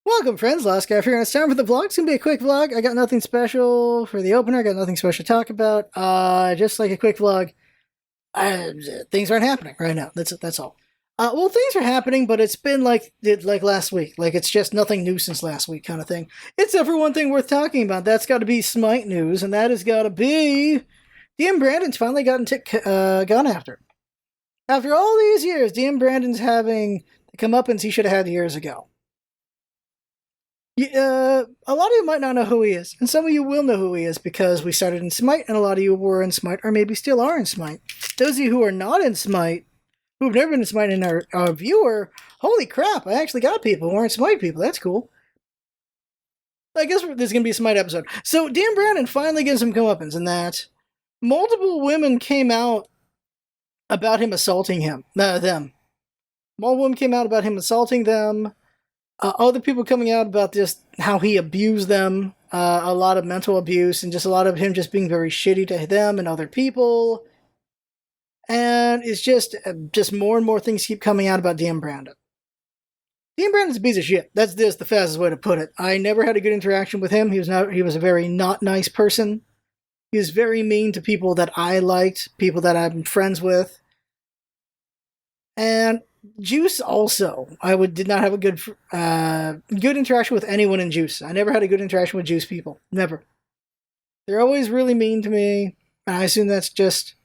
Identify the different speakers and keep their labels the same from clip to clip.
Speaker 1: Welcome, friends. LostScarf here, and it's time for the vlog. It's going to be a quick vlog. I got nothing special for the opener. I got nothing special to talk about. Just like a quick vlog. Things aren't happening right now. That's all. Well, things are happening, but it's been like last week. Like, it's just nothing new since last week kind of thing. Except for one thing worth talking about. That's got to be Smite news, and that has got to be dmBrandon's finally gone after. After all these years, dmBrandon's having the comeuppance he should have had years ago. A lot of you might not know who he is, and some of you will know who he is because we started in Smite, and a lot of you were in Smite, or maybe still are in Smite. Those of you who are not in Smite, who've never been in Smite and are a viewer, holy crap, I actually got people who aren't Smite people. That's cool. I guess there's going to be a Smite episode. So, dmBrandon finally getting some comeuppance in that multiple women came out about him assaulting them. Multiple women came out about him assaulting them. Other people coming out about just how he abused them, a lot of mental abuse, and just a lot of him just being very shitty to them and other people. And it's just more and more things keep coming out about dmBrandon. dmBrandon's a piece of shit. That's the fastest way to put it. I never had a good interaction with him. He was a very not nice person. He was very mean to people that I liked, people that I'm friends with. And Juice also, did not have a good interaction with anyone in Juice. I never had a good interaction with Juice people. Never. They're always really mean to me. And I assume that's just...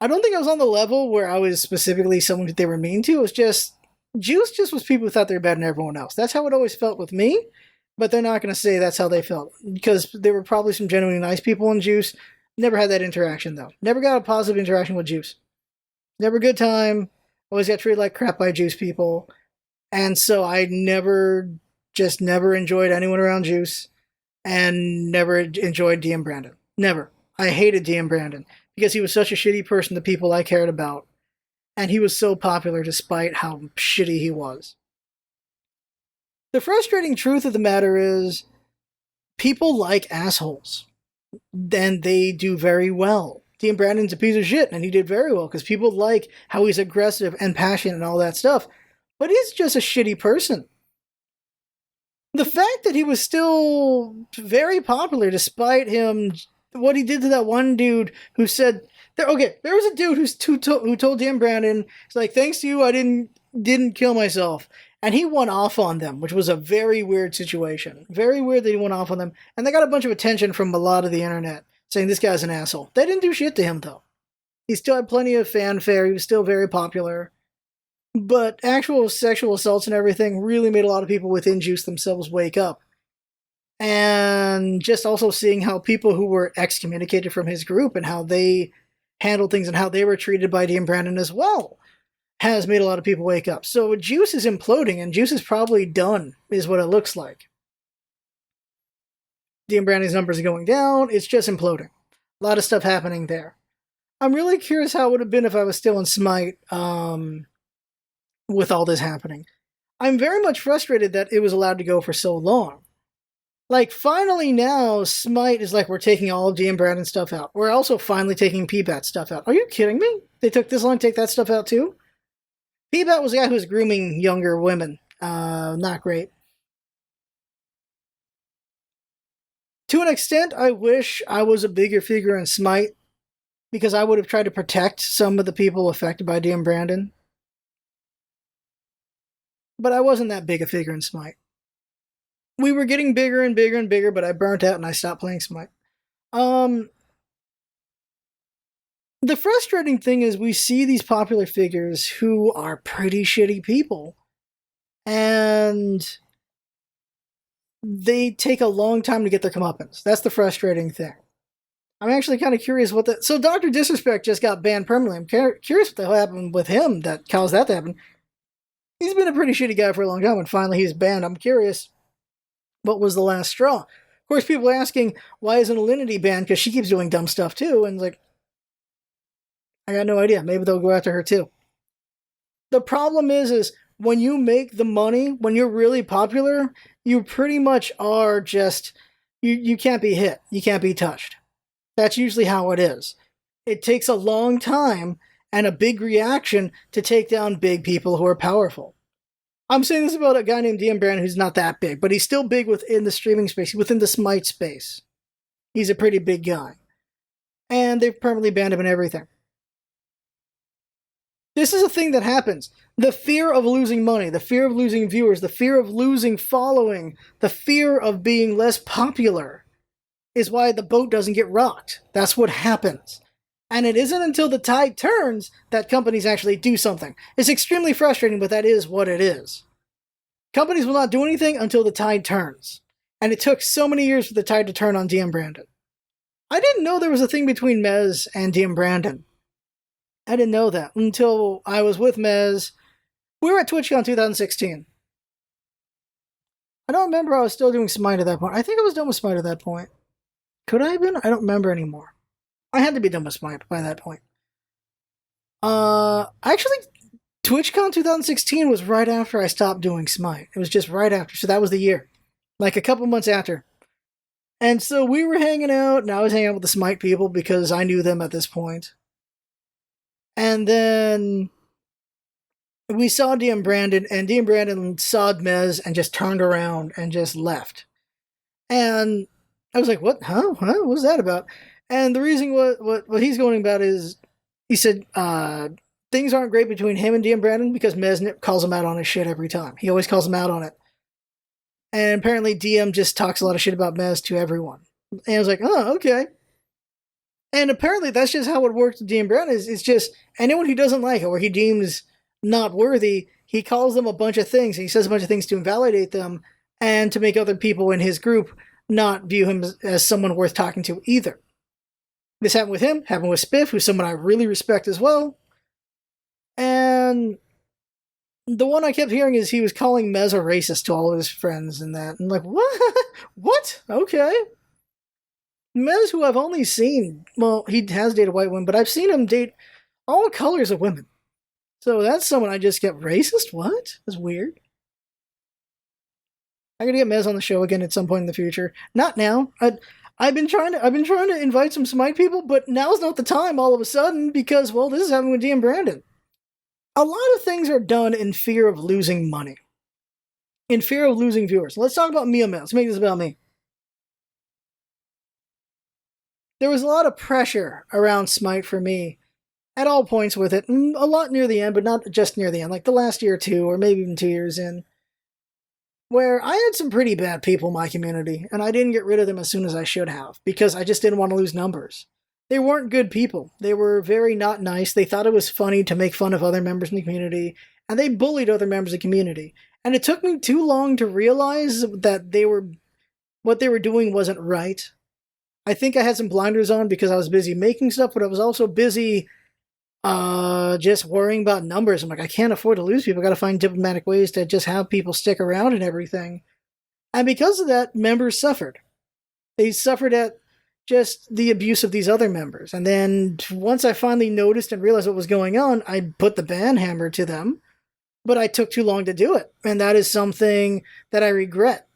Speaker 1: I don't think I was on the level where I was specifically someone that they were mean to. It was just... Juice just was people who thought they were better than everyone else. That's how it always felt with me. But they're not going to say that's how they felt. Because there were probably some genuinely nice people in Juice. Never had that interaction, though. Never got a positive interaction with Juice. Never a good time. Always got treated like crap by Juice people. And so I never enjoyed anyone around Juice. And never enjoyed dmBrandon. Never. I hated dmBrandon. Because he was such a shitty person to people I cared about. And he was so popular despite how shitty he was. The frustrating truth of the matter is, people like assholes. And they do very well. dmBrandon's a piece of shit, and he did very well, because people like how he's aggressive and passionate and all that stuff. But he's just a shitty person. The fact that he was still very popular, despite what he did to that one dude who said... there was a dude who told dmBrandon, he's like, thanks to you, I didn't kill myself. And he went off on them, which was a very weird situation. Very weird that he went off on them. And they got a bunch of attention from a lot of the internet, saying this guy's an asshole. They didn't do shit to him, though. He still had plenty of fanfare. He was still very popular. But actual sexual assaults and everything really made a lot of people within Juice themselves wake up. And just also seeing how people who were excommunicated from his group and how they handled things and how they were treated by dmBrandon as well has made a lot of people wake up. So Juice is imploding, and Juice is probably done, is what it looks like. dmBrandon's numbers are going down. It's just imploding. A lot of stuff happening there. I'm really curious how it would have been if I was still in Smite with all this happening. I'm very much frustrated that it was allowed to go for so long. Like, finally now, Smite is like, we're taking all of dmBrandon stuff out. We're also finally taking PBAT stuff out. Are you kidding me? They took this long to take that stuff out too? PBAT was the guy who was grooming younger women. Not great. To an extent, I wish I was a bigger figure in Smite, because I would have tried to protect some of the people affected by dmBrandon. But I wasn't that big a figure in Smite. We were getting bigger and bigger and bigger, but I burnt out and I stopped playing Smite. The frustrating thing is we see these popular figures who are pretty shitty people, and they take a long time to get their comeuppance. That's the frustrating thing. I'm actually kind of curious what the... So Dr. Disrespect just got banned permanently. I'm curious what the hell happened with him that caused that to happen. He's been a pretty shitty guy for a long time, and finally he's banned. I'm curious what was the last straw. Of course, people are asking, why isn't Alinity banned? Because she keeps doing dumb stuff too, and like... I got no idea. Maybe they'll go after her too. The problem is when you make the money, when you're really popular, you pretty much are just... You can't be hit. You can't be touched. That's usually how it is. It takes a long time and a big reaction to take down big people who are powerful. I'm saying this about a guy named dmBrandon who's not that big, but he's still big within the streaming space, within the Smite space. He's a pretty big guy. And they've permanently banned him and everything. This is a thing that happens. The fear of losing money, the fear of losing viewers, the fear of losing following, the fear of being less popular is why the boat doesn't get rocked. That's what happens. And it isn't until the tide turns that companies actually do something. It's extremely frustrating, but that is what it is. Companies will not do anything until the tide turns. And it took so many years for the tide to turn on dmBrandon. I didn't know there was a thing between Mez and dmBrandon. I didn't know that until I was with Mez. We were at TwitchCon 2016. I don't remember I was still doing Smite at that point. I think I was done with Smite at that point. Could I have been? I don't remember anymore. I had to be done with Smite by that point. Actually, TwitchCon 2016 was right after I stopped doing Smite. It was just right after, so that was the year. Like a couple months after. And so we were hanging out, and I was hanging out with the Smite people because I knew them at this point. And then we saw dmBrandon, and dmBrandon saw Mez and just turned around and just left. And I was like, what? Huh? What was that about? And the reason what he's going about is, he said things aren't great between him and dmBrandon because Mez calls him out on his shit every time. He always calls him out on it. And apparently DM just talks a lot of shit about Mez to everyone. And I was like, oh, okay. And apparently that's just how it works with dmBrandon. It's just anyone who doesn't like it or he deems not worthy, he calls them a bunch of things. And he says a bunch of things to invalidate them and to make other people in his group not view him as someone worth talking to either. This happened with him, happened with Spiff, who's someone I really respect as well. And the one I kept hearing is he was calling Mez a racist to all of his friends and that. And I'm like, what? What? Okay. Mez, who I've only seen, well, he has dated white women, but I've seen him date all colors of women. So that's someone I just get racist? What? That's weird. I gotta get Mez on the show again at some point in the future. Not now. I've been trying to invite some Smite people, but now's not the time all of a sudden because, well, this is happening with dmBrandon. A lot of things are done in fear of losing money. In fear of losing viewers. Let's talk about me a minute. Let's make this about me. There was a lot of pressure around Smite for me at all points with it. A lot near the end, but not just near the end. Like the last year or two, or maybe even 2 years in. Where I had some pretty bad people in my community, and I didn't get rid of them as soon as I should have, because I just didn't want to lose numbers. They weren't good people. They were very not nice. They thought it was funny to make fun of other members in the community, and they bullied other members of the community. And it took me too long to realize that what they were doing wasn't right. I think I had some blinders on because I was busy making stuff, but I was also busy just worrying about numbers. I'm like, I can't afford to lose people. I got to find diplomatic ways to just have people stick around and everything. And because of that, members suffered. They suffered at just the abuse of these other members. And then once I finally noticed and realized what was going on, I put the ban hammer to them, but I took too long to do it. And that is something that I regret.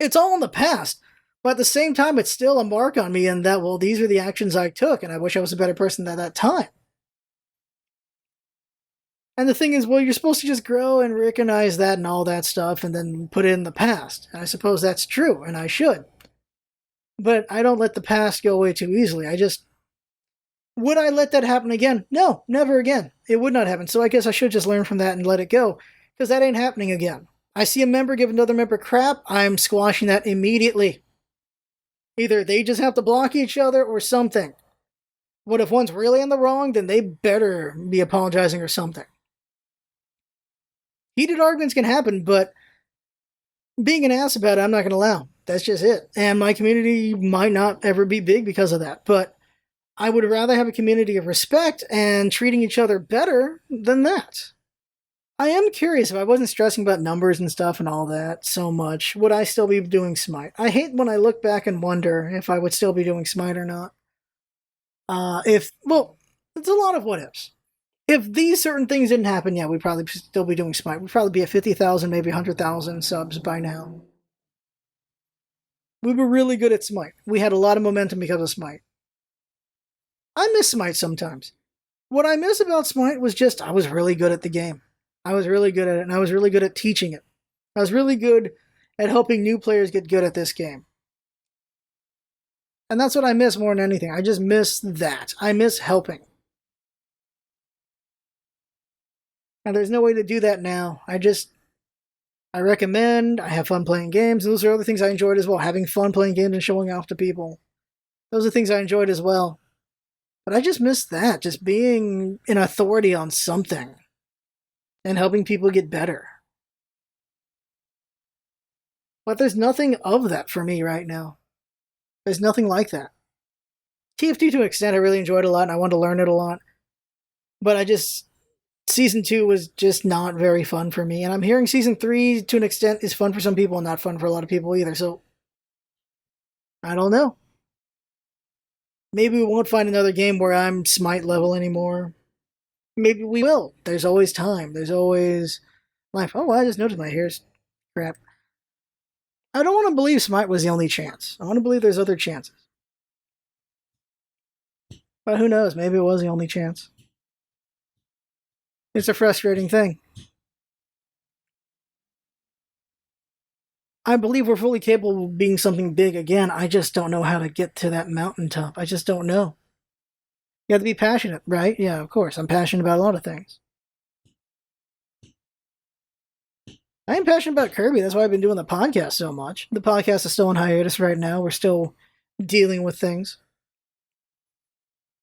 Speaker 1: It's all in the past, but at the same time, it's still a mark on me in that, well, these are the actions I took, and I wish I was a better person at that time. And the thing is, well, you're supposed to just grow and recognize that and all that stuff and then put it in the past. And I suppose that's true, and I should. But I don't let the past go away too easily. Would I let that happen again? No, never again. It would not happen. So I guess I should just learn from that and let it go, because that ain't happening again. I see a member give another member crap, I'm squashing that immediately. Either they just have to block each other or something. What if one's really in the wrong, then they better be apologizing or something. Heated arguments can happen, but being an ass about it, I'm not going to allow. That's just it. And my community might not ever be big because of that. But I would rather have a community of respect and treating each other better than that. I am curious, if I wasn't stressing about numbers and stuff and all that so much, would I still be doing Smite? I hate when I look back and wonder if I would still be doing Smite or not. It's a lot of what ifs. If these certain things didn't happen, yeah, we'd probably still be doing Smite. We'd probably be at 50,000, maybe 100,000 subs by now. We were really good at Smite. We had a lot of momentum because of Smite. I miss Smite sometimes. What I miss about Smite was just I was really good at the game. I was really good at it, and I was really good at teaching it. I was really good at helping new players get good at this game. And that's what I miss more than anything. I just miss that. I miss helping. And there's no way to do that now. I recommend, I have fun playing games, and those are other things I enjoyed as well. Having fun playing games and showing off to people. Those are things I enjoyed as well. But I just miss that, just being an authority on something and helping people get better. But there's nothing of that for me right now. There's nothing like that. TFT to an extent, I really enjoyed a lot, and I wanted to learn it a lot. But Season 2 was just not very fun for me. And I'm hearing Season 3, to an extent, is fun for some people and not fun for a lot of people either. So, I don't know. Maybe we won't find another game where I'm Smite level anymore. Maybe we will. There's always time. There's always life. Oh, well, I just noticed my hair's crap. I don't want to believe Smite was the only chance. I want to believe there's other chances. But who knows? Maybe it was the only chance. It's a frustrating thing. I believe we're fully capable of being something big again. I just don't know how to get to that mountaintop. I just don't know. You have to be passionate, right? Yeah, of course. I'm passionate about a lot of things. I am passionate about Kirby. That's why I've been doing the podcast so much. The podcast is still on hiatus right now. We're still dealing with things.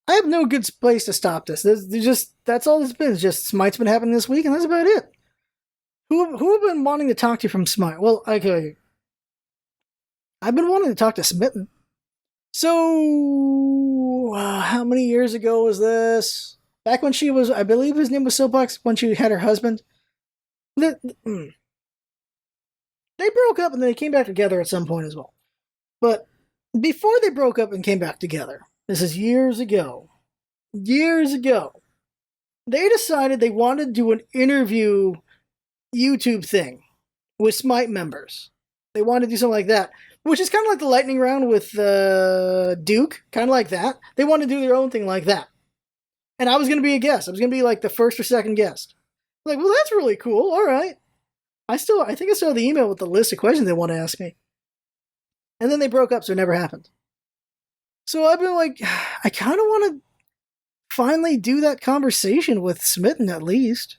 Speaker 1: I have no good place to stop this. That's all it's been. It's just Smite's been happening this week, and that's about it. Who have been wanting to talk to you from Smite? Well, okay. I've been wanting to talk to Smitten. So, how many years ago was this? Back when she was, I believe his name was Silbox, when she had her husband. They broke up and then they came back together at some point as well. But before they broke up and came back together, this is years ago, they decided they wanted to do an interview YouTube thing with Smite members. They wanted to do something like that, which is kind of like the lightning round with Duke, kind of like that. They wanted to do their own thing like that. And I was going to be a guest. I was going to be like the first or second guest. Like, well, that's really cool. All right. I think I still have the email with the list of questions they want to ask me. And then they broke up, so it never happened. So I've been like, I kind of want to finally do that conversation with Smitten at least.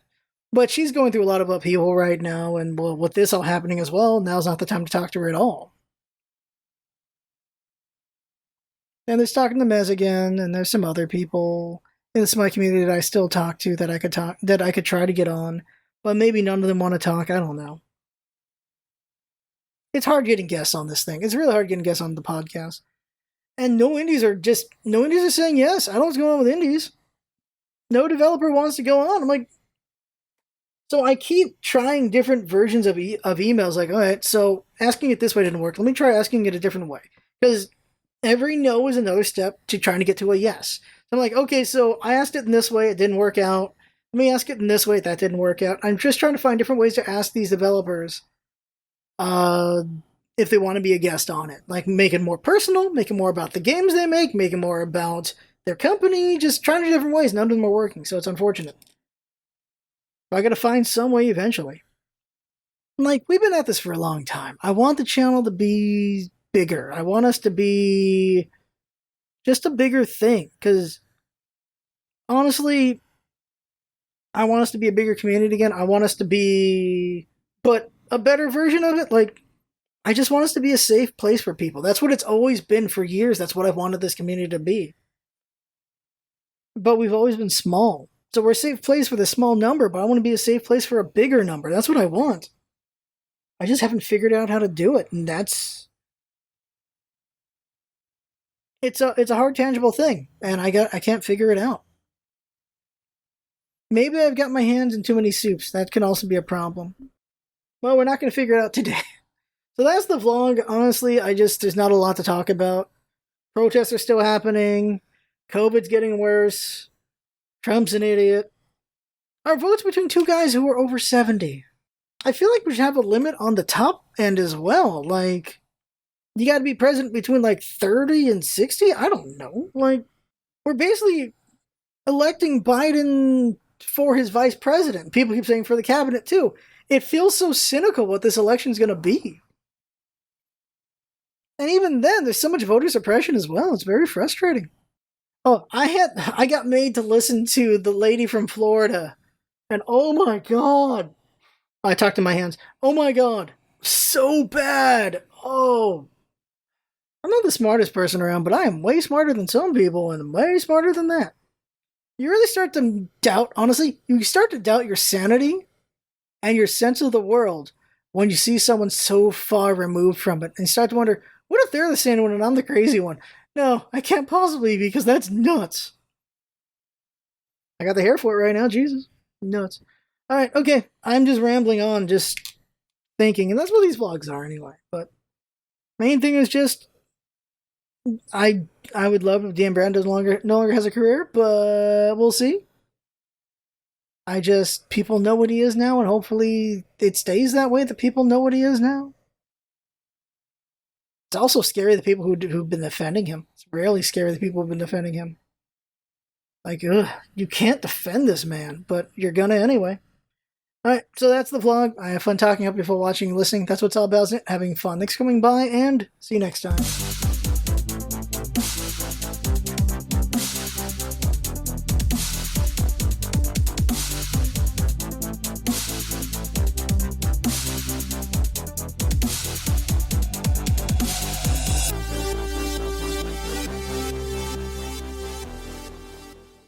Speaker 1: But she's going through a lot of upheaval right now, and well, with this all happening as well, now's not the time to talk to her at all. And there's talking to Mez again, and there's some other people in the Smite community that I still talk to that I could try to get on, but maybe none of them want to talk. I don't know. It's hard getting guests on this thing. It's really hard getting guests on the podcast. And no indies are saying yes. I don't know what's going on with indies. No developer wants to go on. I'm like, so I keep trying different versions of emails. Like, all right, so asking it this way didn't work. Let me try asking it a different way. Because every no is another step to trying to get to a yes. So I'm like, okay, so I asked it in this way. It didn't work out. Let me ask it in this way. That didn't work out. I'm just trying to find different ways to ask these developers if they want to be a guest on it. Like, make it more personal, make it more about the games they make it more about their company, just trying to do different ways. None of them are working, so it's unfortunate. But I gotta find some way eventually. Like, we've been at this for a long time. I want the channel to be bigger. I want us to be just a bigger thing, because honestly, I want us to be a bigger community again. I want us to be, but a better version of it. Like, I just want us to be a safe place for people. That's what it's always been for years. That's what I've wanted this community to be. But we've always been small. So we're a safe place for the small number, but I want to be a safe place for a bigger number. That's what I want. I just haven't figured out how to do it, and it's a hard, tangible thing, and I can't figure it out. Maybe I've got my hands in too many soups. That can also be a problem. Well, we're not going to figure it out today. So that's the vlog. Honestly, there's not a lot to talk about. Protests are still happening. COVID's getting worse. Trump's an idiot. Our vote's between two guys who are over 70. I feel like we should have a limit on the top end as well. Like, you gotta be president between like 30 and 60? I don't know. Like, we're basically electing Biden for his vice president. People keep saying for the cabinet too. It feels so cynical what this election is going to be. And even then, there's so much voter suppression as well. It's very frustrating. Oh, I got made to listen to the lady from Florida, and oh my god, I talked to my hands. Oh my god, so bad. Oh, I'm not the smartest person around, but I am way smarter than some people, and way smarter than that. You really start to doubt, honestly, you start to doubt your sanity and your sense of the world when you see someone so far removed from it, and you start to wonder, what if they're the sane one and I'm the crazy one? No, I can't possibly, because that's nuts. I got the hair for it right now, Jesus. Nuts. Alright, okay, I'm just rambling on, just thinking, and that's what these vlogs are anyway, but main thing is just, I would love if dmBrandon no longer has a career, but we'll see. People know what he is now, and hopefully it stays that way, that people know what he is now. It's also scary the people who've been defending him. It's really scary the people who've been defending him. Like, ugh, you can't defend this man, but you're gonna anyway. Alright, so that's the vlog. I have fun talking. Hope you for watching and listening. That's what's all about, having fun. Thanks for coming by, and see you next time.